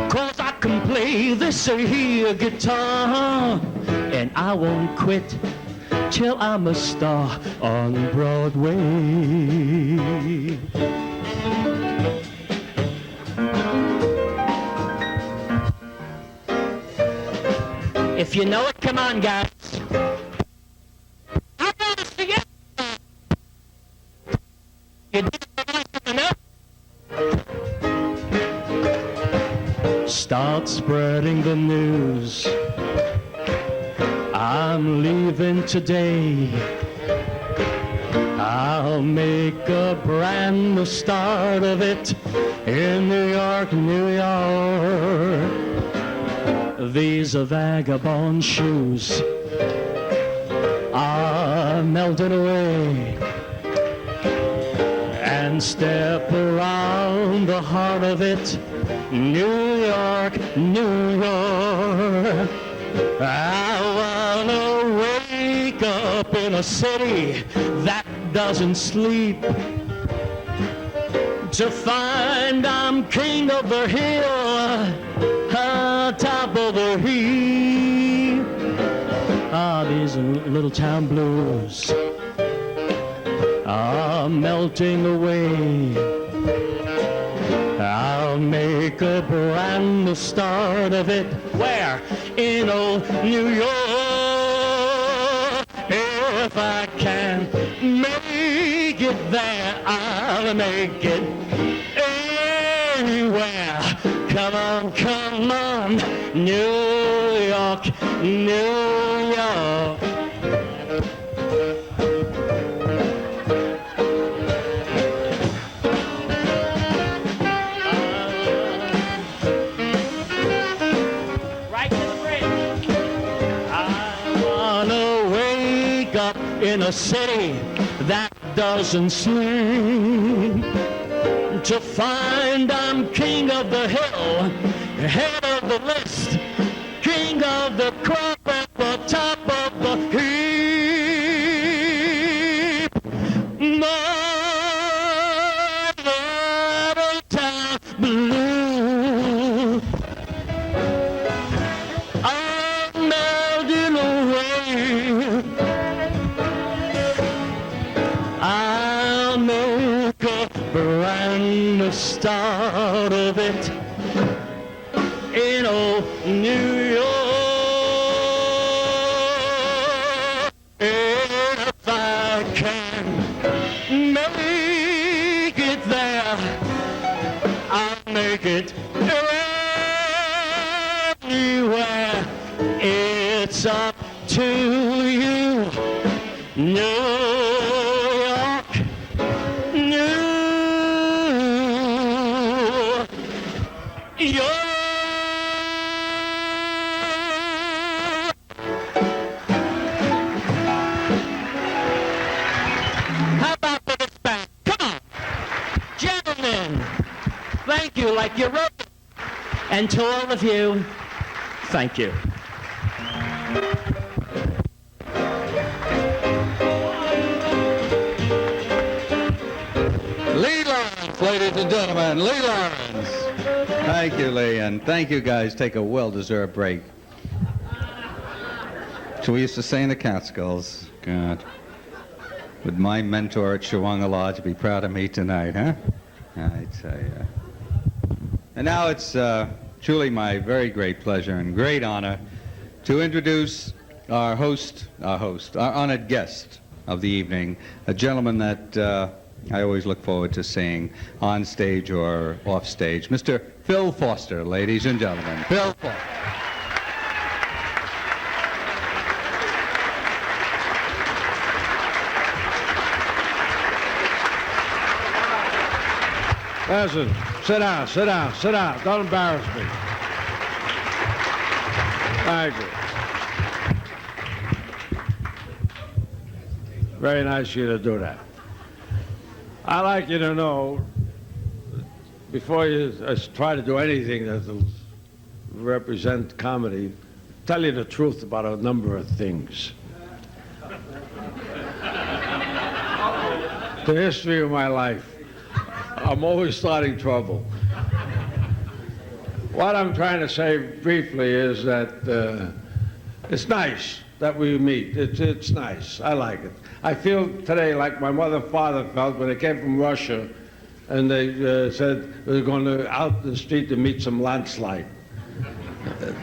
'cause I can play this here guitar, and I won't quit till I'm a star on Broadway. If you know it, come on, guys. I'm gonna sing it. You didn't know? Start spreading the news. I'm leaving today. I'll make a brand new start of it in New York, New York. These are vagabond shoes are melting away, and step around the heart of it, New York, New York. I wanna wake up in a city that doesn't sleep, to find I'm king of the hill, top of the heap. Ah, these little town blues are melting away. I'll make a brand new start of it. Where? In old New York. If I can make it there, I'll make it anywhere. come on, New York, New York. Right to the bridge. I wanna wake up in a city that doesn't sleep, to find I'm king of the hill, head of the list, king of the crop at the top of the heap. My little town blue, I'm melting away. I'll make a brand new start of it in old New York. And if I can make it there, I'll make it anywhere. It's up to you, New York, New York. How about for this band? Come on, gentlemen. Thank you, like you wrote it. And to all of you, thank you. Lee Lawrence, ladies and gentlemen, Lee Lawrence. Thank you, Lee, and thank you guys. Take a well-deserved break. So we used to say in the Catskills, God, would my mentor at Shawanga Lodge be proud of me tonight, huh? I tell you. And now it's truly my very great pleasure and great honor to introduce our honored guest of the evening, a gentleman that I always look forward to seeing on stage or off stage, Mr. Phil Foster, ladies and gentlemen. Phil Foster. Listen, sit down, sit down, sit down. Don't embarrass me. Thank you. Very nice of you to do that. I'd like you to know, before you try to do anything that will represent comedy, tell you the truth about a number of things. The history of my life, I'm always starting trouble. What I'm trying to say briefly is that it's nice that we meet. It's nice. I like it. I feel today like my mother and father felt when they came from Russia and they said they were going out the street to meet some landslide.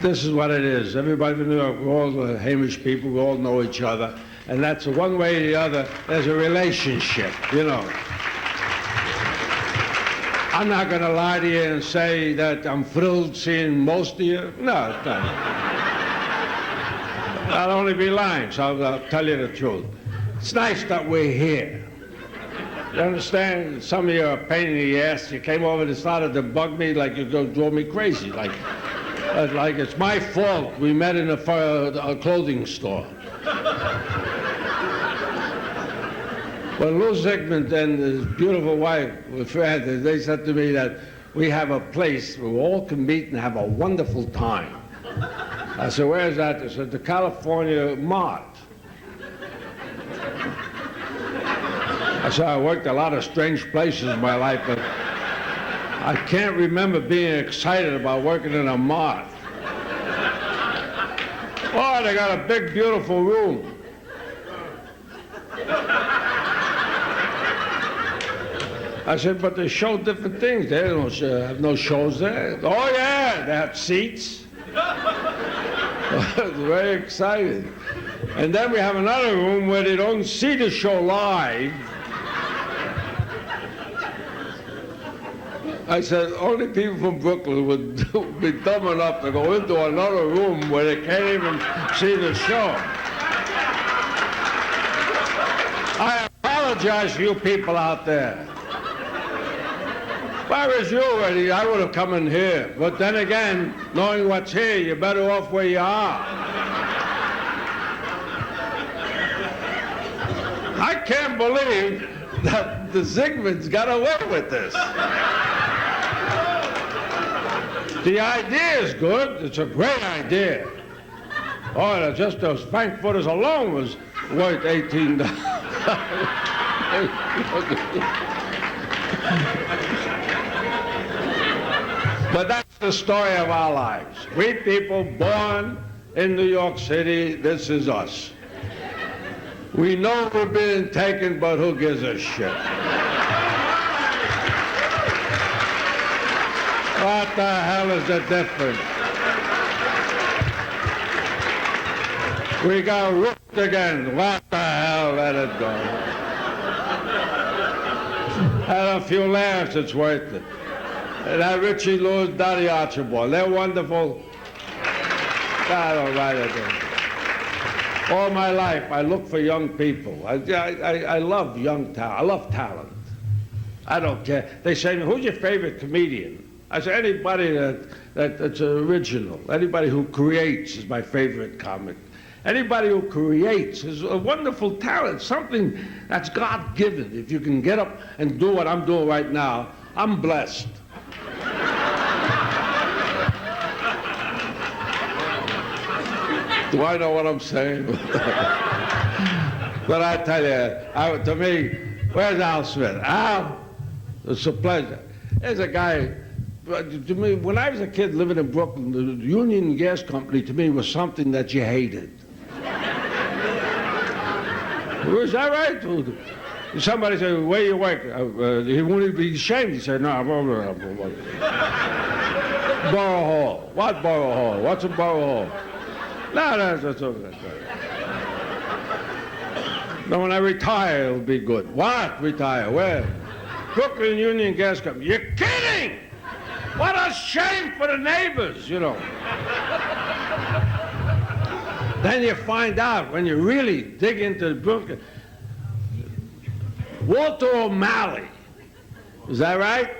This is what it is. Everybody in New York, we're all Hamish people, we all know each other. And that's one way or the other, there's a relationship, you know. I'm not going to lie to you and say that I'm thrilled seeing most of you. No, it's not. I'll only be lying, so I'll tell you the truth. It's nice that we're here. You understand? Some of you are a pain in the ass. You came over and started to bug me like you're going to drove me crazy. Like it's my fault we met in a clothing store. Well, Lou Zygmunt and his beautiful wife, Fred, they said to me that we have a place where we all can meet and have a wonderful time. I said, where's that? They said, the California Mart. I said, I worked a lot of strange places in my life, but I can't remember being excited about working in a mart. Oh, they got a big, beautiful room. I said, but they show different things. They don't have no shows there. Oh, yeah, they have seats. It's very exciting. And then we have another room where they don't see the show live. I said, only people from Brooklyn would be dumb enough to go into another room where they can't even see the show. I apologize to you people out there. If I was you, Eddie, I would have come in here. But then again, knowing what's here, you're better off where you are. I can't believe that the Zygmunds got away with this. The idea is good. It's a great idea. Oh, just those frankfurters alone was worth $18. But that's the story of our lives. We people born in New York City, this is us. We know we're being taken, but who gives a shit? What the hell is the difference? We got rooked again. What the hell? Let it go. Had a few laughs, it's worth it. And that Richie Lewis, Dottie Archibald, they're wonderful. I don't write it. All my life, I look for young people. I love young talent. I love talent. I don't care. They say, who's your favorite comedian? I say, anybody that's original. Anybody who creates is my favorite comic. Anybody who creates is a wonderful talent, something that's God-given. If you can get up and do what I'm doing right now, I'm blessed. Do I know what I'm saying? But I tell you, to me, where's Al Smith? Al, it's a pleasure. There's a guy, to me, when I was a kid living in Brooklyn, the Union Gas Company to me was something that you hated. Was that right? Somebody said, where you work? He wouldn't be ashamed. He said, no, I'm over Borough Hall. What Borough Hall? What's a Borough Hall? No, that's okay. No, when I retire, it'll be good. What? Retire? Where? Brooklyn Union Gas Company. You're kidding! What a shame for the neighbors, you know. Then you find out, when you really dig into the Brooklyn, Walter O'Malley. Is that right?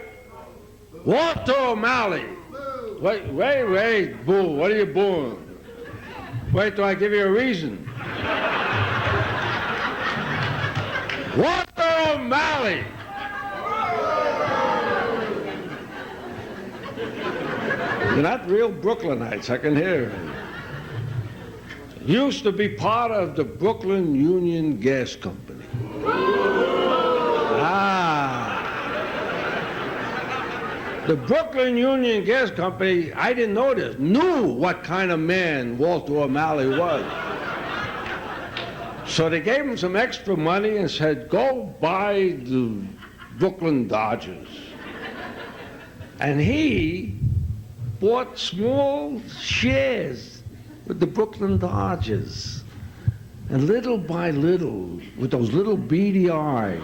Walter O'Malley. Wait, boo. What are you booing? Wait till I give you a reason. Walter O'Malley. You're not real Brooklynites, I can hear it. Used to be part of the Brooklyn Union Gas Company. The Brooklyn Union Gas Company, I didn't know this, knew what kind of man Walter O'Malley was. So they gave him some extra money and said, go buy the Brooklyn Dodgers. And he bought small shares with the Brooklyn Dodgers. And little by little, with those little beady eyes,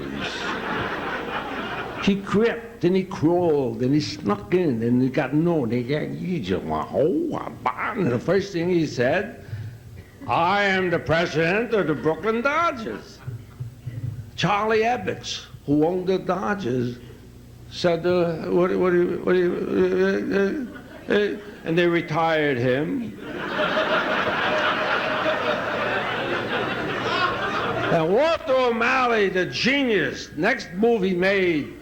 he crept and he crawled and he snuck in and he got known. And the first thing he said, I am the president of the Brooklyn Dodgers. Charlie Ebbets, who owned the Dodgers, said, and they retired him. And Walter O'Malley, the genius, next move he made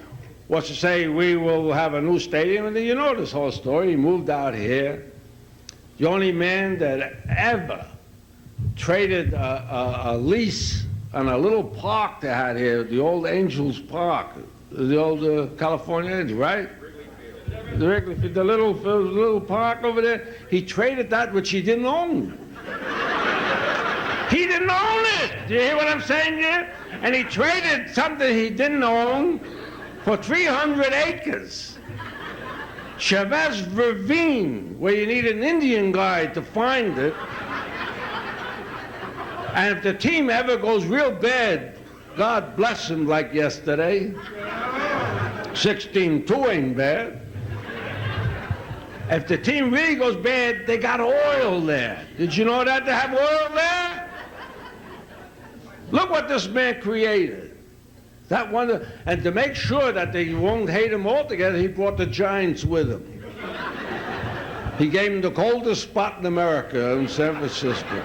was to say, we will have a new stadium. And you know this whole story. He moved out here. The only man that ever traded a lease on a little park they had here, the old Angels Park, the old California Angels, right? The little park over there. He traded that which he didn't own. He didn't own it. Do you hear what I'm saying here? And he traded something he didn't own for 300 acres. Chavez Ravine, where you need an Indian guide to find it. And if the team ever goes real bad, God bless him like yesterday, 16-2 ain't bad. If the team really goes bad, they got oil there. Did you know that they have oil there? Look what this man created. That one, and to make sure that they won't hate him altogether, he brought the Giants with him. He gave him the coldest spot in America, in San Francisco.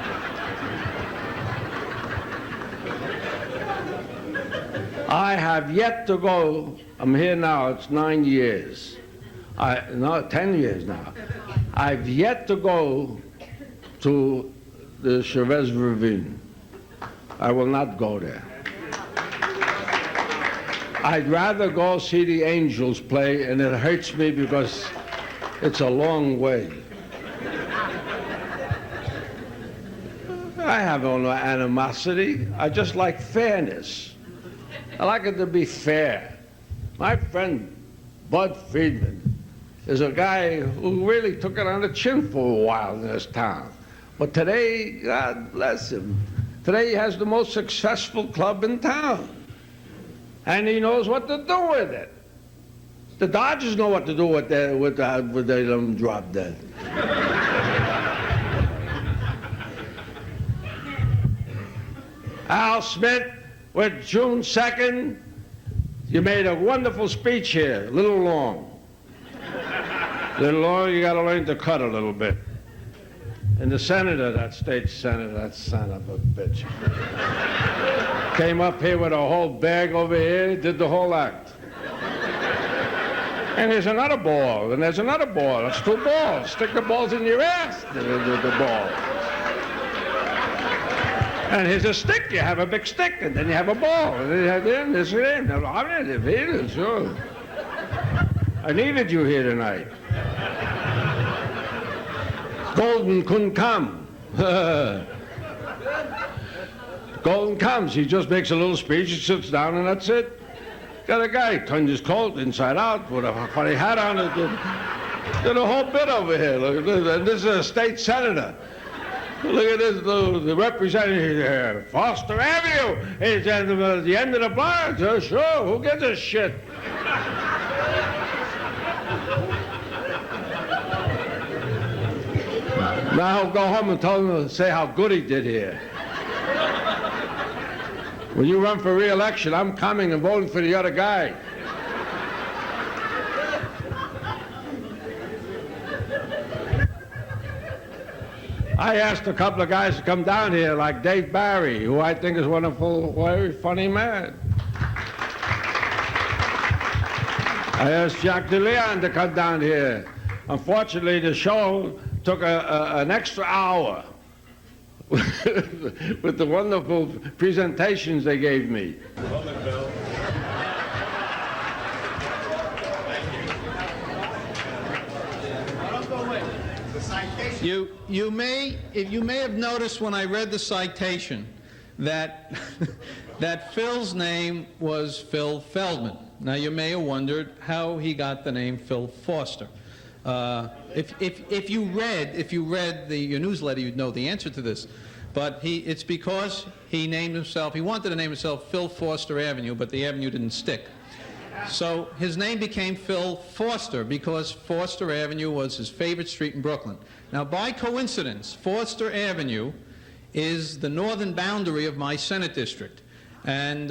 I have yet to go. I'm here now, it's 9 years. No, 10 years now. I've yet to go to the Chavez Ravine. I will not go there. I'd rather go see the Angels play, and it hurts me because it's a long way. I have no animosity. I just like fairness. I like it to be fair. My friend Bud Friedman is a guy who really took it on the chin for a while in this town. But today, God bless him, today he has the most successful club in town. And he knows what to do with it. The Dodgers know what to do with they let them drop dead. Al Smith, with June 2nd, you made a wonderful speech here, a little long. A little long, you gotta learn to cut a little bit. And the senator, that state senator, that son of a bitch, came up here with a whole bag over here, did the whole act. And there's another ball, and there's another ball. That's 2 balls. Stick the balls in your ass, the ball. And here's a stick. You have a big stick, and then you have a ball. And then you have this and that. Sure. I needed you here tonight. Golden couldn't come. Golden comes. He just makes a little speech, he sits down, and that's it. Got a guy, turned his coat inside out with a funny hat on it. Did a whole bit over here. Look at this. And this is a state senator. Look at this, the representative here. Foster Avenue. He's at the end of the block. Sure, who gives a shit? Now he'll go home and tell him to say how good he did here. When you run for re-election, I'm coming and voting for the other guy. I asked a couple of guys to come down here, like Dave Barry, who I think is one of a very funny man. I asked Jacques DeLeon to come down here. Unfortunately, the show took an extra hour with the wonderful presentations they gave me. You may have noticed when I read the citation that that Phil's name was Phil Feldman. Now you may have wondered how he got the name Phil Foster. If you read your newsletter, you'd know the answer to this. But it's because he wanted to name himself Phil Foster Avenue, but the avenue didn't stick. So his name became Phil Foster because Foster Avenue was his favorite street in Brooklyn. Now, by coincidence, Foster Avenue is the northern boundary of my Senate district. And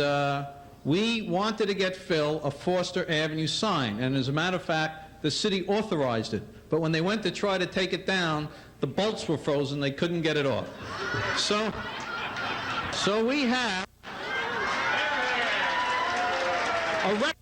we wanted to get Phil a Foster Avenue sign. And as a matter of fact, the city authorized it. But when they went to try to take it down, the bolts were frozen. They couldn't get it off. So we have a replica.